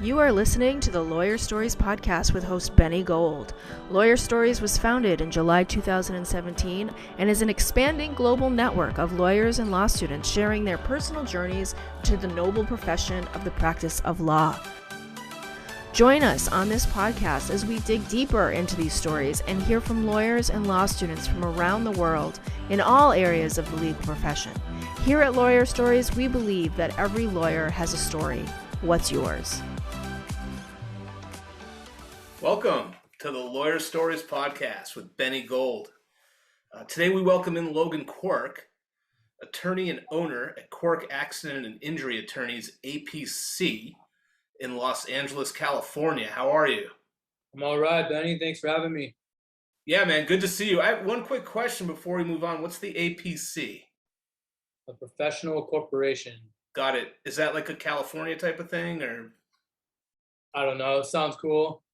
You are listening to the Lawyer Stories podcast with host Benny Gold. Lawyer Stories was founded in July 2017 and is an expanding global network of lawyers and law students sharing their personal journeys to the noble profession of the practice of law. Join us on this podcast as we dig deeper into these stories and hear from lawyers and law students from around the world in all areas of the legal profession. Here at Lawyer Stories, we believe that every lawyer has a story. What's yours? Welcome to the Lawyer Stories podcast with Benny Gold. Today we welcome in Logan Quirk, attorney and owner at Cork Accident and Injury Attorneys, APC, in Los Angeles, California. How are you? I'm all right, Benny. Thanks for having me. Yeah, man. Good to see you. I have one quick question before we move on. What's the APC? A professional corporation. Got it. Is that like a California type of thing, or? I don't know. It sounds cool.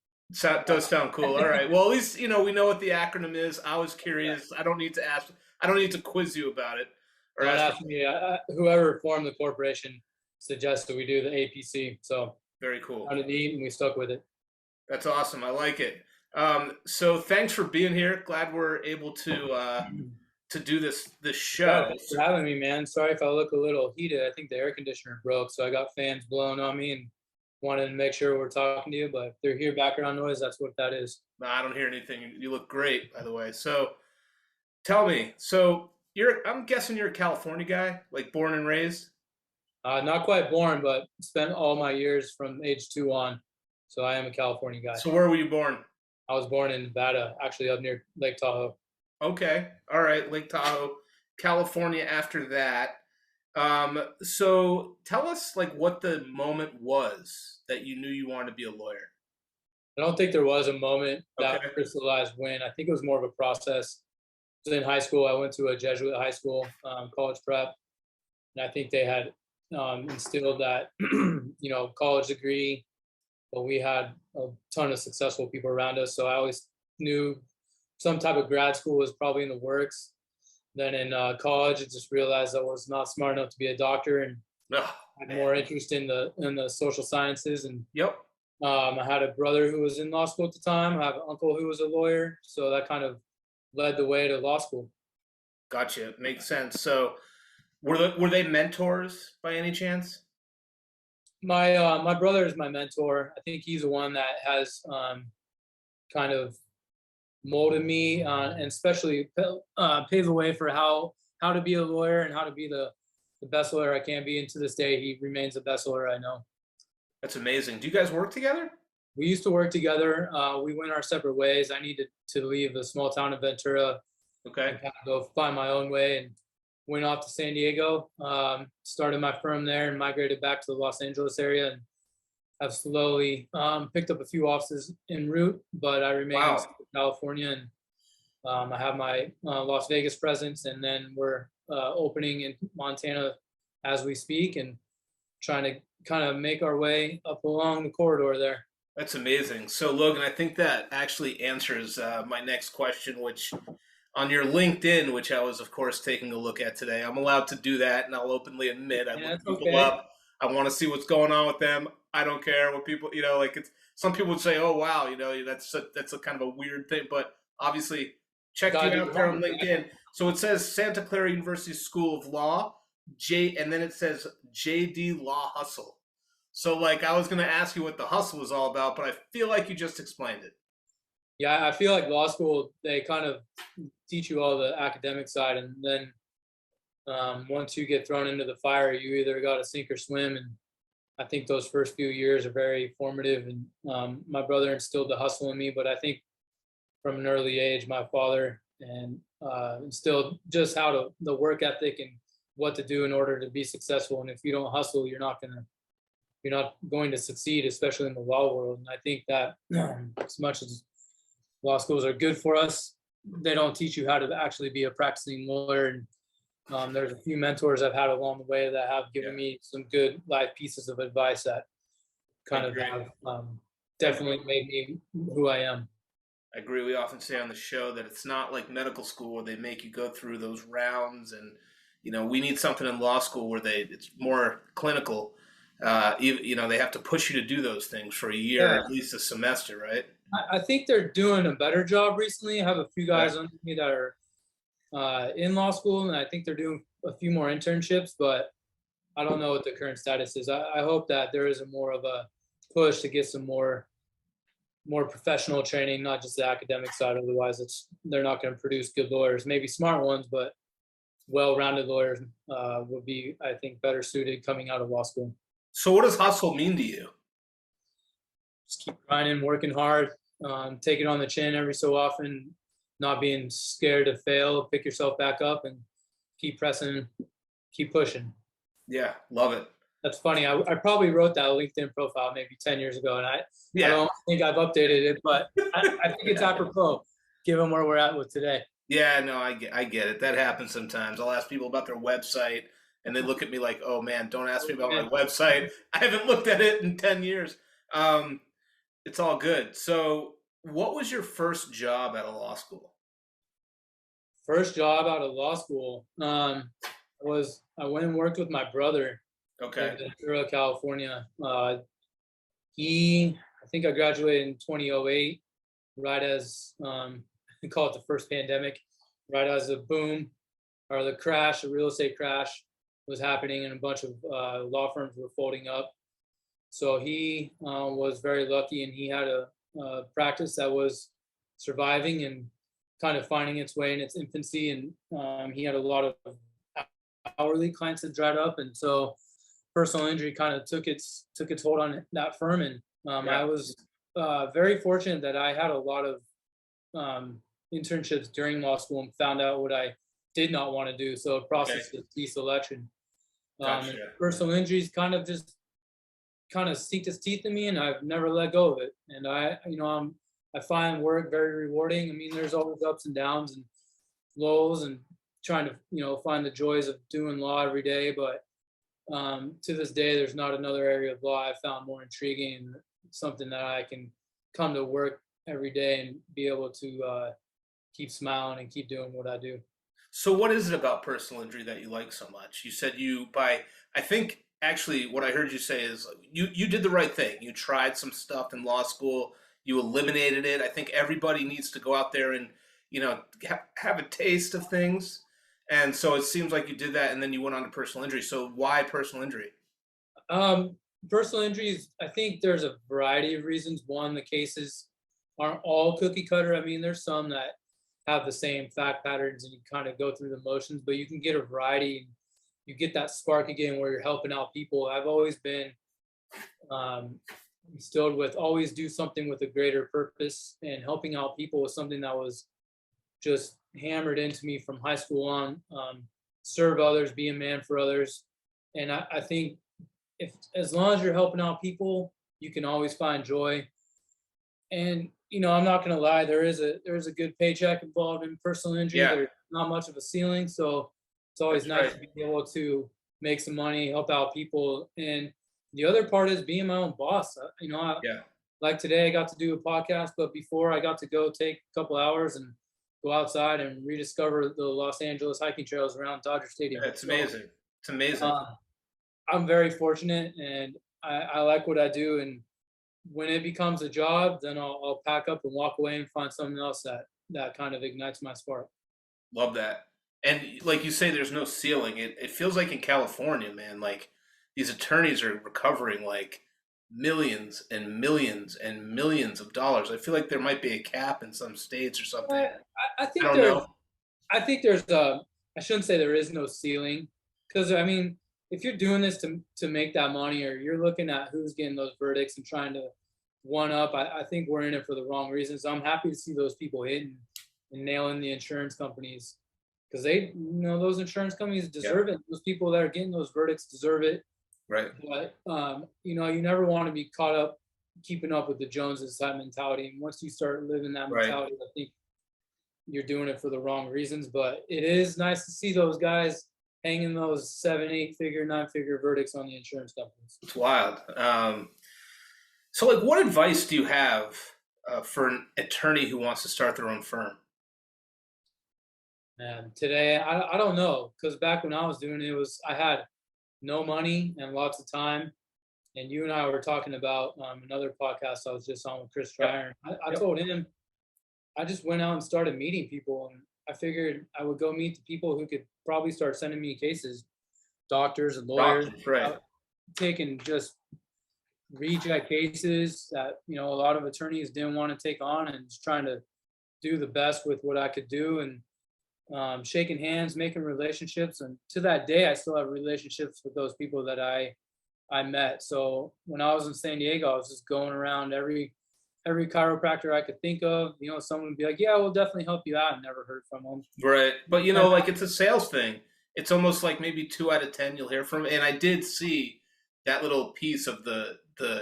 Does sound cool. All right. Well, at least, we know what the acronym is. I was curious. I don't need to ask. I don't need to quiz you about it. Or ask me. Whoever formed the corporation suggested we do the APC. So very cool. Found it neat, and we stuck with it. That's awesome. I like it. So thanks for being here. Glad we're able to do this show. Thanks for having me, man. Sorry if I look a little heated. I think the air conditioner broke, so I got fans blowing on me and wanted to make sure we're talking to you. But if they're here background noise, that's what that is. No, I don't hear anything. You look great, by the way. So tell me, I'm guessing you're a California guy, like born and raised? Not quite born, but spent all my years from age 2 on. So I am a California guy. So where were you born? I was born in Nevada, actually up near Lake Tahoe. Okay. All right. Lake Tahoe, California after that. So tell us what the moment was that you knew you wanted to be a lawyer. I don't think there was a moment that crystallized when. I think it was more of a process. So in high school, I went to a Jesuit high school, college prep. And I think they had instilled that, college degree, but we had a ton of successful people around us. So I always knew some type of grad school was probably in the works. Then in college, I just realized I was not smart enough to be a doctor and had more interest in the social sciences. And I had a brother who was in law school at the time. I have an uncle who was a lawyer. So that kind of led the way to law school. Gotcha. Makes sense. So were they mentors by any chance? My brother is my mentor. I think he's the one that has kind of molded me and especially paved the way for how to be a lawyer and how to be the best lawyer I can be. And to this day, he remains the best lawyer I know. That's amazing. Do you guys work together? We used to work together. We went our separate ways. I needed to leave the small town of Ventura. Okay. And kind of go find my own way and went off to San Diego, started my firm there and migrated back to the Los Angeles area and have slowly picked up a few offices en route, but I remain in California and I have my Las Vegas presence, and then we're opening in Montana as we speak and trying to kind of make our way up along the corridor there. That's amazing. So Logan, I think that actually answers my next question, which on your LinkedIn, which I was, of course, taking a look at today. I'm allowed to do that, and I'll openly admit I look people up. I want to see what's going on with them. I don't care what people, it's some people would say, "Oh, wow, that's a kind of a weird thing," but obviously, check you out there on LinkedIn. So it says Santa Clara University School of Law, and then it says JD Law Hustle. So, I was going to ask you what the hustle is all about, but I feel like you just explained it. Yeah, I feel like law school, they kind of teach you all the academic side, and then once you get thrown into the fire, you either got to sink or swim. And I think those first few years are very formative. And my brother instilled the hustle in me, but I think from an early age, my father instilled just the work ethic and what to do in order to be successful. And if you don't hustle, you're not going to succeed, especially in the law world. And I think that as much as law schools are good for us, they don't teach you how to actually be a practicing lawyer. And there's a few mentors I've had along the way that have given me some good life pieces of advice that kind of have definitely made me who I am. I agree. We often say on the show that it's not like medical school where they make you go through those rounds, and we need something in law school where it's more clinical. they have to push you to do those things for a year, Yeah. at least a semester, right? I think they're doing a better job recently. I have a few guys under me that are in law school, and I think they're doing a few more internships, but I don't know what the current status is. I hope that there is a more of a push to get some more professional training, not just the academic side. Otherwise, they're not going to produce good lawyers. Maybe smart ones, but well-rounded lawyers would be, I think, better suited coming out of law school. So what does hustle mean to you? Just keep grinding, working hard, take it on the chin every so often, not being scared to fail, pick yourself back up and keep pressing, keep pushing. Yeah, love it. That's funny. I probably wrote that LinkedIn profile maybe 10 years ago, and I don't think I've updated it, but I think it's apropos given where we're at with today. Yeah, no, I get it. That happens sometimes. I'll ask people about their website, and they look at me like, oh, man, don't ask me about my website. I haven't looked at it in 10 years. It's all good. So what was your first job out of law school? First job out of law school I went and worked with my brother. Okay. In Ventura, California. I think I graduated in 2008, right as we call it the first pandemic, right as the boom or the crash, the real estate crash was happening, and a bunch of law firms were folding up. So he was very lucky, and he had a practice that was surviving and kind of finding its way in its infancy. And he had a lot of hourly clients that dried up, and so personal injury kind of took its hold on that firm. And I was very fortunate that I had a lot of internships during law school and found out what I did not want to do. So a process of deselection. Gotcha. Personal injuries kind of sneaked its teeth in me, and I've never let go of it. And I find work very rewarding. I mean, there's always ups and downs and lows, and trying to find the joys of doing law every day. But to this day, there's not another area of law I found more intriguing and something that I can come to work every day and be able to keep smiling and keep doing what I do. So what is it about personal injury that you like so much? You said I think actually what I heard you say is you did the right thing. You tried some stuff in law school. You eliminated it. I think everybody needs to go out there and, have a taste of things. And so it seems like you did that, and then you went on to personal injury. So why personal injury? Personal injuries, I think there's a variety of reasons. One, the cases aren't all cookie cutter. I mean, there's some that have the same fact patterns and you kind of go through the motions, but you can get a variety. You get that spark again where you're helping out people. I've always been instilled with always do something with a greater purpose, and helping out people was something that was just hammered into me from high school on. Serve others, be a man for others. And I think as long as you're helping out people, you can always find joy. And I'm not going to lie, there is a good paycheck involved in personal injury. Yeah. There's not much of a ceiling, so it's always nice to be able to make some money, help out people. And the other part is being my own boss. Like today, I got to do a podcast, but before I got to go take a couple hours and go outside and rediscover the Los Angeles hiking trails around Dodger Stadium. It's amazing. It's amazing. I'm very fortunate, and I like what I do. And when it becomes a job, then I'll pack up and walk away and find something else that kind of ignites my spark. Love that. And like you say, there's no ceiling. It feels like in California, man, like these attorneys are recovering like millions and millions and millions of dollars. I feel like there might be a cap in some states or something. I think I don't know. I think there's I shouldn't say there is no ceiling, because I mean, if you're doing this to make that money, or you're looking at who's getting those verdicts and trying to one up, I think we're in it for the wrong reasons. So I'm happy to see those people hitting and nailing the insurance companies, because those insurance companies deserve it. Those people that are getting those verdicts deserve it. Right. But you never want to be caught up keeping up with the Joneses type mentality. And once you start living that mentality, I think you're doing it for the wrong reasons. But it is nice to see those guys hanging those 7, 8-figure, 9-figure verdicts on the insurance companies. It's wild. So, like, what advice do you have for an attorney who wants to start their own firm? And today, I don't know, because back when I was doing it, I had no money and lots of time. And you and I were talking about another podcast I was just on with Chris Fryer. I told him, I just went out and started meeting people, and I figured I would go meet the people who could probably start sending me cases, doctors and lawyers, Right. taking just reject cases that, you know, a lot of attorneys didn't want to take on, and just trying to do the best with what I could do, and shaking hands, making relationships. And to that day, I still have relationships with those people that I met. So when I was in San Diego, I was just going around every chiropractor I could think of. You know, someone would be like, "Yeah, we'll definitely help you out." And never heard from them. Right. But, you know, like, it's a sales thing. It's almost like maybe 2 out of 10 you'll hear from. And I did see that little piece of the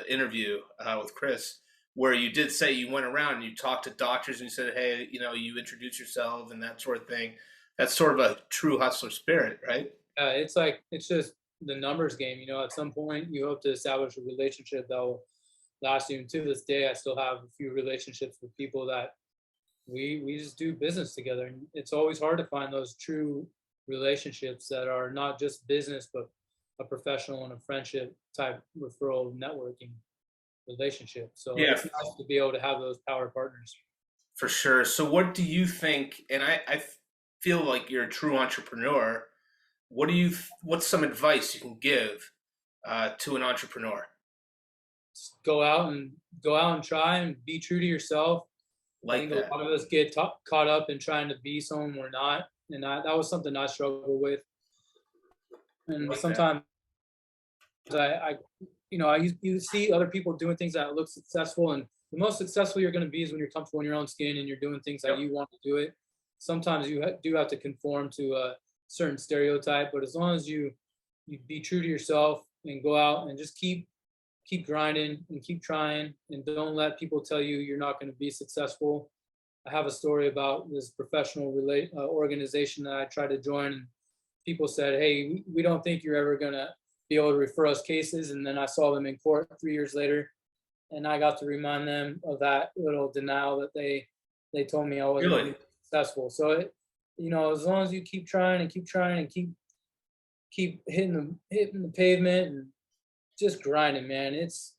interview with Chris, where you did say you went around and you talked to doctors and you said, hey, you know, you introduce yourself and that sort of thing. That's sort of a true hustler spirit, right? It's just the numbers game. You know, at some point you hope to establish a relationship that will last you. And to this day, I still have a few relationships with people that we just do business together. And it's always hard to find those true relationships that are not just business, but a professional and a friendship type referral networking relationship. So it's nice to be able to have those power partners. For sure. So what do you think? And I feel like you're a true entrepreneur. What's some advice you can give to an entrepreneur? Go out and try and be true to yourself. I think a lot of us get caught up in trying to be someone we're not. And that was something I struggled with. And sometimes you see other people doing things that look successful, and the most successful you're going to be is when you're comfortable in your own skin and you're doing things that you want to do it. Sometimes you do have to conform to a certain stereotype, but as long as you be true to yourself and go out and just keep grinding and keep trying, and don't let people tell you you're not going to be successful. I have a story about this professional organization that I tried to join, and people said, hey, we don't think you're ever going to be able to refer us cases. And then I saw them in court 3 years later, and I got to remind them of that little denial that they told me I wasn't really successful. So, you know, as long as you keep trying and keep hitting the pavement and just grinding, man, it's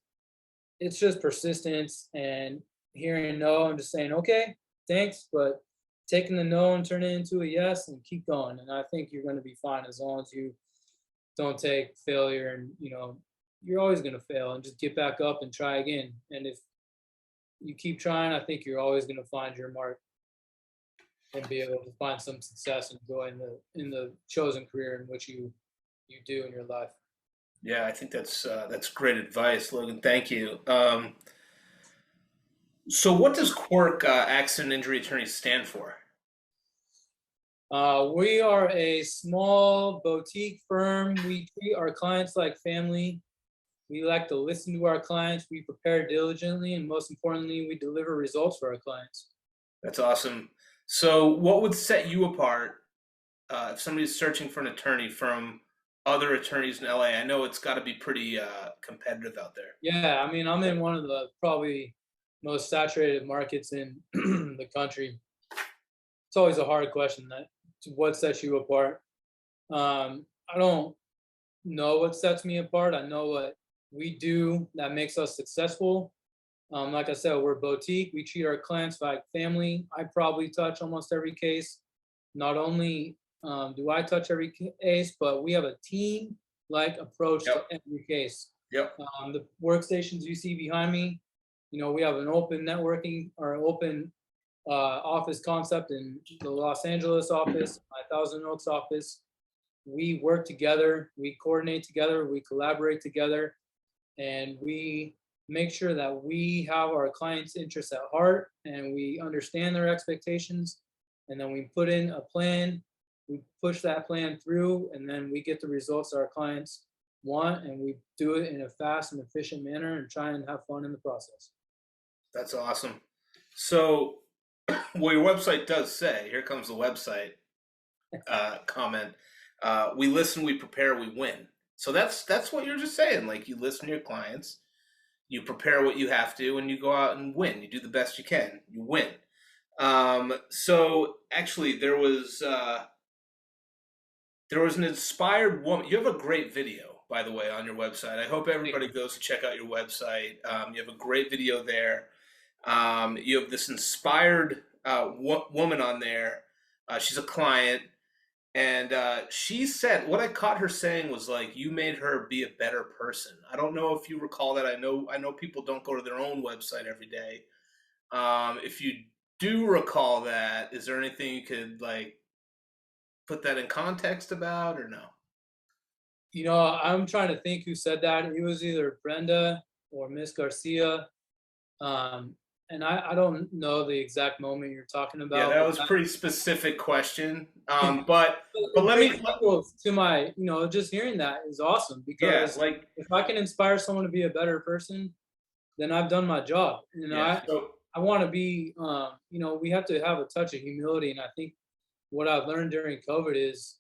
just persistence and hearing no and just saying, okay, thanks, but taking the no and turning it into a yes and keep going. And I think you're going to be fine as long as you don't take failure, and, you know, you're always going to fail, and just get back up and try again. And if you keep trying, I think you're always going to find your mark and be able to find some success and joy in the chosen career in which you do in your life. Yeah, I think that's great advice, Logan. Thank you. So what does Quirk Accident Injury Attorneys stand for? We are a small boutique firm. We treat our clients like family. We like to listen to our clients. We prepare diligently, and most importantly, we deliver results for our clients. That's awesome. So what would set you apart if somebody's searching for an attorney from other attorneys in LA? I know it's got to be pretty competitive out there. Yeah, I mean, I'm in one of the probably most saturated markets in the country. It's always a hard question, that what sets you apart. I don't know what sets me apart. I know what we do that makes us successful. Like I said, we're boutique. We treat our clients like family. I probably touch almost every case. Not only do I touch every case, but we have a team-like approach to every case. The workstations you see behind me, you know, we have an open networking or open office concept in the Los Angeles office, my Thousand Oaks office. We work together, we coordinate together, we collaborate together, and we make sure that we have our clients' interests at heart, and we understand their expectations, and then we put in a plan, we push that plan through, and then we get the results that our clients want, and we do it in a fast and efficient manner and try and have fun in the process. That's awesome. So, well, your website does say, here comes the website comment, we listen, we prepare, we win. So that's what you're just saying. Like, you listen to your clients, you prepare what you have to, and you go out and win. You do the best you can. You win. So actually, there was an inspired woman. You have a great video by the way, on your website. I hope everybody goes to check out your website. You have a great video there. You have this inspired woman on there. She's a client. And she said, what I caught her saying was like, you made her be a better person. I don't know if you recall that. I know people don't go to their own website every day. If you do recall that, is there anything you could like put that in context about, or no? You know, I'm trying to think who said that. It was either Brenda or Miss Garcia. And I don't know the exact moment you're talking about. Yeah, that was a pretty specific question. But let me to my, you know, just hearing that is awesome, because like if I can inspire someone to be a better person, then I've done my job. You know, I want to be, you know, we have to have a touch of humility. And I think what I've learned during COVID is,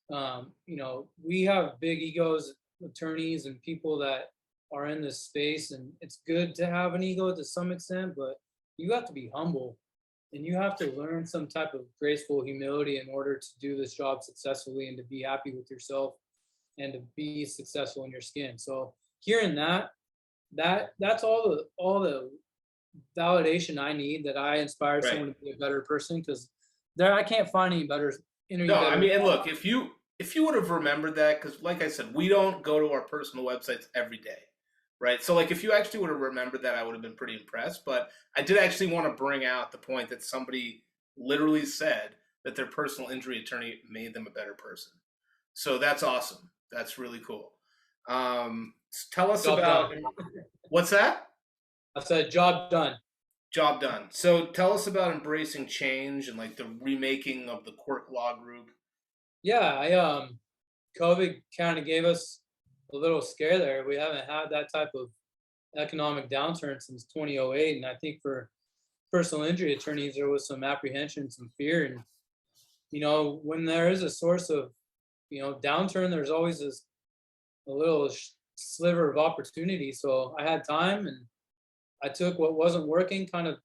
you know, we have big egos, attorneys and people that are in this space, and it's good to have an ego to some extent, but you have to be humble and you have to learn some type of graceful humility in order to do this job successfully and to be happy with yourself and to be successful in your skin. So hearing that's all the validation I need, that I inspired someone to be a better person, because I can't find any better. I mean, and look, if you would have remembered that, because like I said, we don't go to our personal websites every day. Right. So like if you actually would have remembered that, I would have been pretty impressed. But I did actually want to bring out the point that somebody literally said that their personal injury attorney made them a better person. So that's awesome. That's really cool. Tell us about what's that? I said job done. Job done. So tell us about embracing change and like the remaking of the Quirk Law Group. Yeah, COVID kind of gave us a little scare there. We haven't had that type of economic downturn since 2008, and I think for personal injury attorneys there was some apprehension, some fear. And you know, when there is a source of, you know, downturn, there's always a little sliver of opportunity. So I had time, and I took what wasn't working, kind of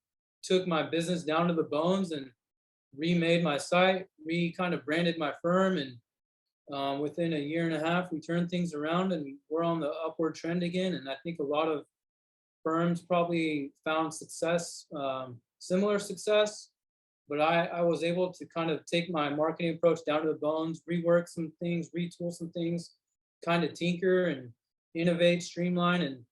took my business down to the bones, and remade my site, kind of branded my firm, and within a year and a half, we turned things around and we're on the upward trend again. And I think a lot of firms probably found success, similar success, but I was able to kind of take my marketing approach down to the bones, rework some things, retool some things, kind of tinker and innovate, streamline. And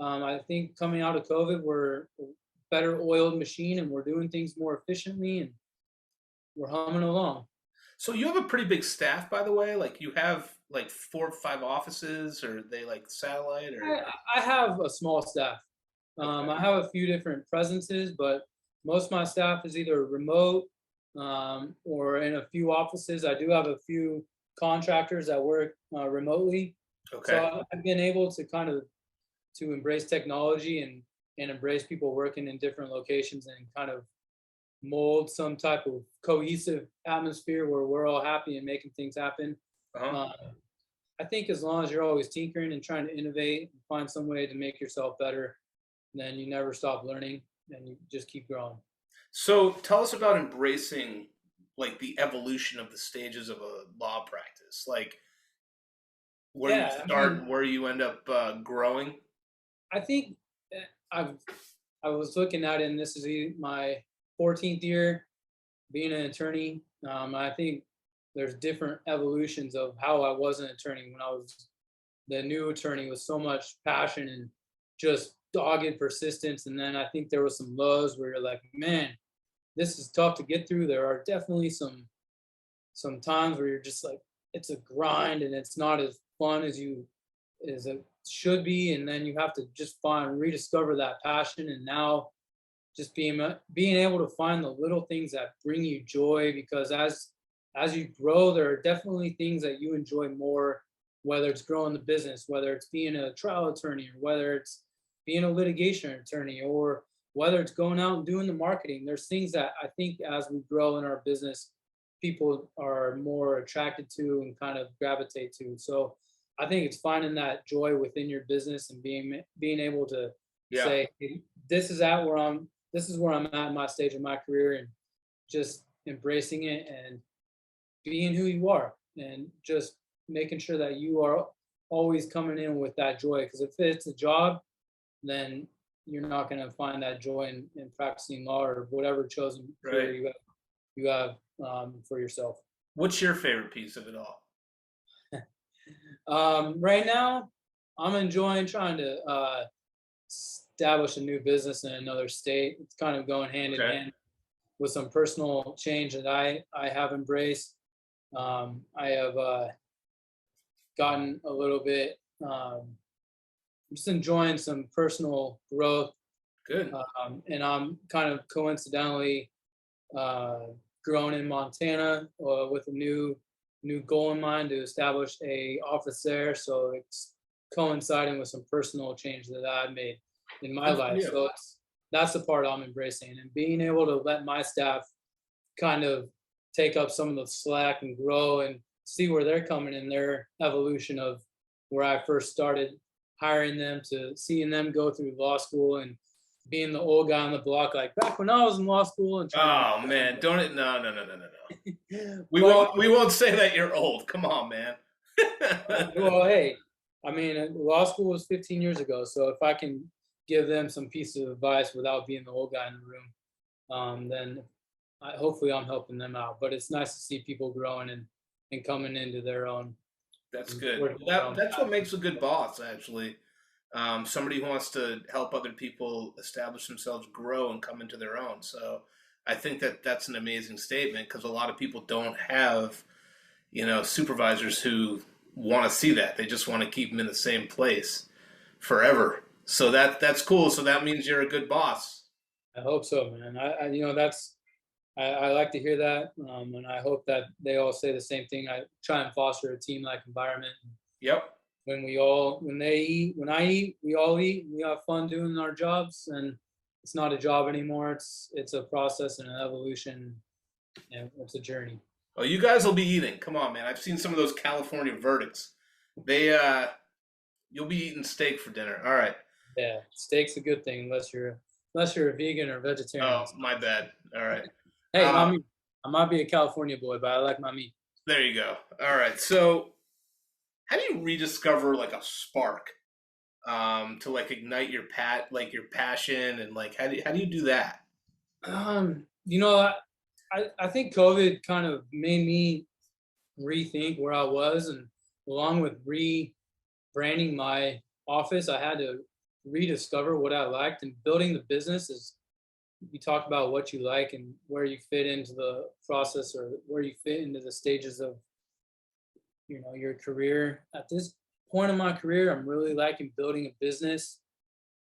I think coming out of COVID, we're a better oiled machine and we're doing things more efficiently and we're humming along. So you have a pretty big staff, by the way. Like you have like 4 or 5 offices, or are they like satellite? Or I have a small staff. I have a few different presences, but most of my staff is either remote or in a few offices. I do have a few contractors that work remotely. Okay. So I've been able to kind of to embrace technology and embrace people working in different locations and kind of mold some type of cohesive atmosphere where we're all happy and making things happen. I think as long as you're always tinkering and trying to innovate and find some way to make yourself better, then you never stop learning and you just keep growing. So tell us about embracing like the evolution of the stages of a law practice, like where you start and where you end up growing. I think I was looking at it, and this is my 14th year being an attorney. I think there's different evolutions of how I was an attorney when I was the new attorney with so much passion and just dogged persistence. And then I think there was some lows where you're like, man, this is tough to get through. There are definitely some times where you're just like, it's a grind and it's not as fun as it should be. And then you have to just rediscover that passion. And now just being able to find the little things that bring you joy, because as you grow, there are definitely things that you enjoy more, whether it's growing the business, whether it's being a trial attorney, or whether it's being a litigation attorney, or whether it's going out and doing the marketing. There's things that I think as we grow in our business, people are more attracted to and kind of gravitate to. So I think it's finding that joy within your business and being able to say, hey, this is where I'm at in my stage of my career, and just embracing it and being who you are and just making sure that you are always coming in with that joy. Because if it's a job, then you're not going to find that joy in practicing law or whatever chosen career you have for yourself. What's your favorite piece of it all? Right now, I'm enjoying trying to establish a new business in another state. It's kind of going hand in hand with some personal change that I have embraced. I have gotten a little bit, just enjoying some personal growth. Good. And I'm kind of coincidentally grown in Montana with a new goal in mind to establish a office there. So it's coinciding with some personal change that I've made in my life. So that's the part I'm embracing, and being able to let my staff kind of take up some of the slack and grow and see where they're coming in their evolution of where I first started hiring them to seeing them go through law school and being the old guy on the block, like back when I was in law school. And man, don't it? No. We won't say that you're old. Come on, man. Well, hey, I mean, law school was 15 years ago. So if I can give them some piece of advice without being the old guy in the room, then hopefully I'm helping them out. But it's nice to see people growing and coming into their own. That's good. That's what makes a good boss, actually. Somebody who wants to help other people establish themselves, grow, and come into their own. So I think that's an amazing statement, because a lot of people don't have, supervisors who want to see that. They just want to keep them in the same place forever. So that's cool. So that means you're a good boss. I hope so, man. I like to hear that, and I hope that they all say the same thing. I try and foster a team-like environment. Yep. When I eat, we all eat. We have fun doing our jobs, and it's not a job anymore. It's a process and an evolution, and it's a journey. Oh, you guys will be eating. Come on, man. I've seen some of those California verdicts. You'll be eating steak for dinner. All right. Yeah, steak's a good thing unless you're a vegan or vegetarian. Oh, my bad. All right. Hey, I might be a California boy, but I like my meat. There you go. All right. So, how do you rediscover like a spark to like ignite your passion, and like how do you do that? I think COVID kind of made me rethink where I was, and along with rebranding my office, I had to rediscover what I liked. And building the business is, you talk about what you like and where you fit into the process, or where you fit into the stages of your career. At this point in my career, I'm really liking building a business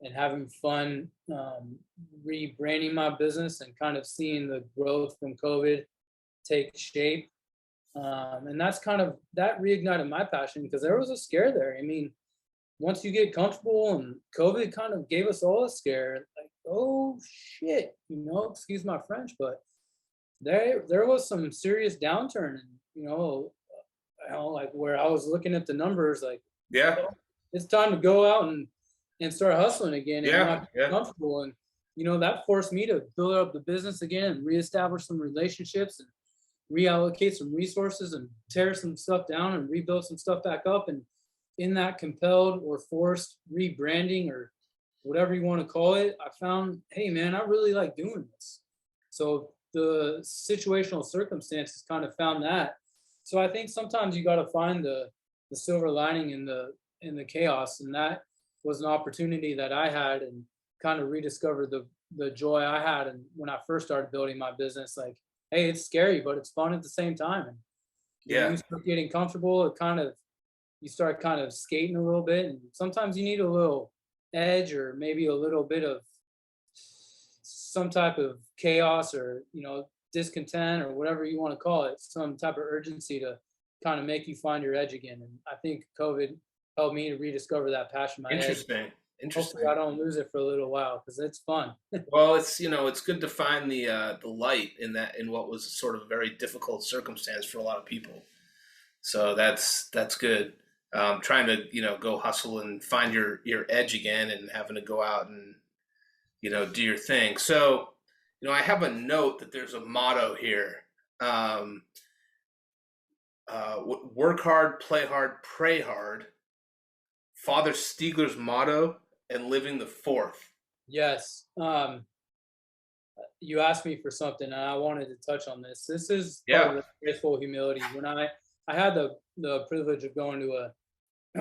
and having fun rebranding my business and kind of seeing the growth from COVID take shape. And that reignited my passion, because there was a scare there. I mean, once you get comfortable, and COVID kind of gave us all a scare, like, oh shit, excuse my French, but there was some serious downturn, and like where I was looking at the numbers, like, it's time to go out and start hustling again, and not get comfortable. And that forced me to build up the business again and reestablish some relationships and reallocate some resources and tear some stuff down and rebuild some stuff back up. And in that compelled or forced rebranding, or whatever you want to call it, I found, hey man, I really like doing this. So the situational circumstances kind of found that. So I think sometimes you got to find the silver lining in the chaos, and that was an opportunity that I had, and kind of rediscovered the joy I had. And when I first started building my business, like, hey, it's scary, but it's fun at the same time. And when you start getting comfortable, you start kind of skating a little bit, and sometimes you need a little edge, or maybe a little bit of some type of chaos, or discontent, or whatever you want to call it, some type of urgency to kind of make you find your edge again. And I think COVID helped me to rediscover that passion. Interesting. Hopefully I don't lose it for a little while, because it's fun. Well, it's good to find the light in what was sort of a very difficult circumstance for a lot of people. So that's good. Trying to go hustle and find your edge again, and having to go out and do your thing. So I have a note that there's a motto here: work hard, play hard, pray hard, Father Stiegler's motto and living the fourth. Yes. You asked me for something, and I wanted to touch on this. This is part of the graceful humility. When I had the privilege of going to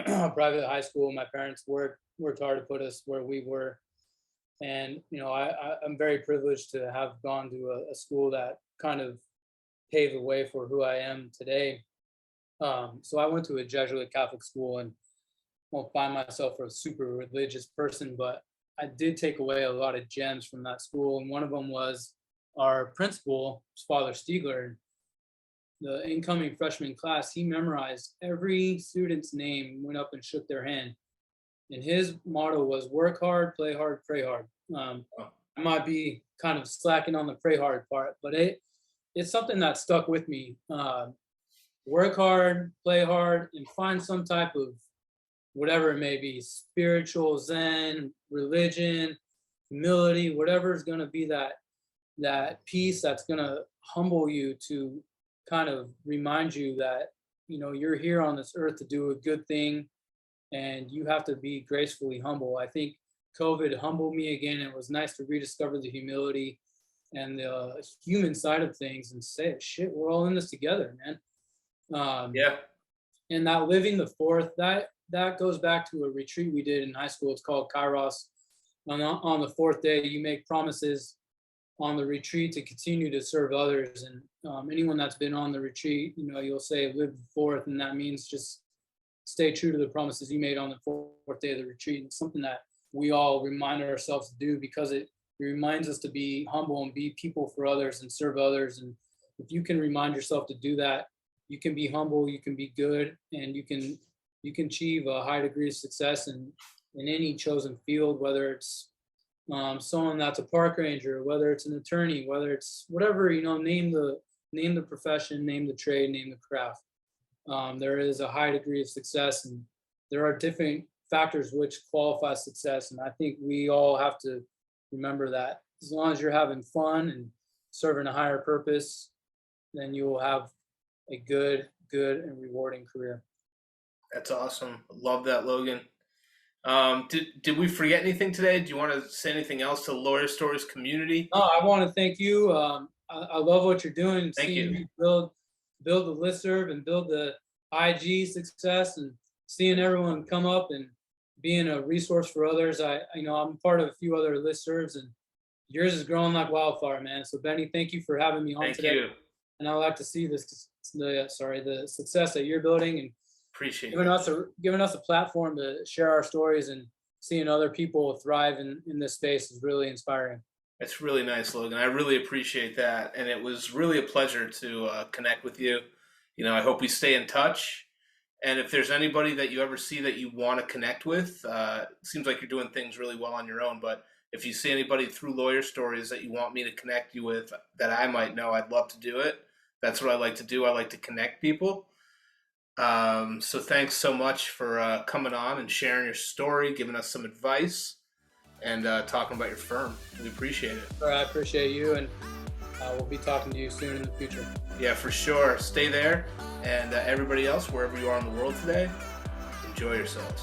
a private high school, my parents worked hard to put us where we were, and I'm very privileged to have gone to a school that kind of paved the way for who I am today. So I went to a Jesuit Catholic school, and won't find myself a super religious person, but I did take away a lot of gems from that school. And one of them was our principal, Father Stiegler. The incoming freshman class, he memorized every student's name, went up and shook their hand. And his motto was work hard, play hard, pray hard. I might be kind of slacking on the pray hard part, but it's something that stuck with me. Work hard, play hard, and find some type of whatever it may be, spiritual, Zen, religion, humility, whatever is going to be that piece that's going to humble you, to kind of remind you that, you're here on this earth to do a good thing, and you have to be gracefully humble. I think COVID humbled me again. It was nice to rediscover the humility and the human side of things and say, shit, we're all in this together, man. And that living the fourth, that goes back to a retreat we did in high school. It's called Kairos. On the fourth day, you make promises on the retreat to continue to serve others. And anyone that's been on the retreat, you'll say live the fourth, and that means just stay true to the promises you made on the fourth day of the retreat. It's something that we all remind ourselves to do, because it reminds us to be humble and be people for others and serve others. And if you can remind yourself to do that, you can be humble, you can be good, and you can achieve a high degree of success in any chosen field, whether it's someone that's a park ranger, whether it's an attorney, whether it's whatever, name the profession, name the trade, name the craft. There is a high degree of success, and there are different factors which qualify success. And I think we all have to remember that as long as you're having fun and serving a higher purpose, then you will have a good and rewarding career. That's awesome. Love that, Logan. Did we forget anything today? Do you want to say anything else to the Lawyer Stories community? No, I want to thank you. I love what you're doing. Thank you. Build the listserv and build the IG success, and seeing everyone come up and being a resource for others. I'm part of a few other listservs, and yours is growing like wildfire, man. So Benny, thank you for having me on today. Thank you. And I like to see the success that you're building, and appreciate giving us a platform to share our stories, and seeing other people thrive in this space is really inspiring. It's really nice, Logan. I really appreciate that. And it was really a pleasure to connect with you. I hope we stay in touch. And if there's anybody that you ever see that you want to connect with, it seems like you're doing things really well on your own. But if you see anybody through Lawyer Stories that you want me to connect you with that I might know, I'd love to do it. That's what I like to do. I like to connect people. So thanks so much for coming on and sharing your story, giving us some advice, and talking about your firm. We appreciate it. All right, I appreciate you, and we'll be talking to you soon in the future. Yeah, for sure. Stay there, and everybody else, wherever you are in the world today, enjoy yourselves.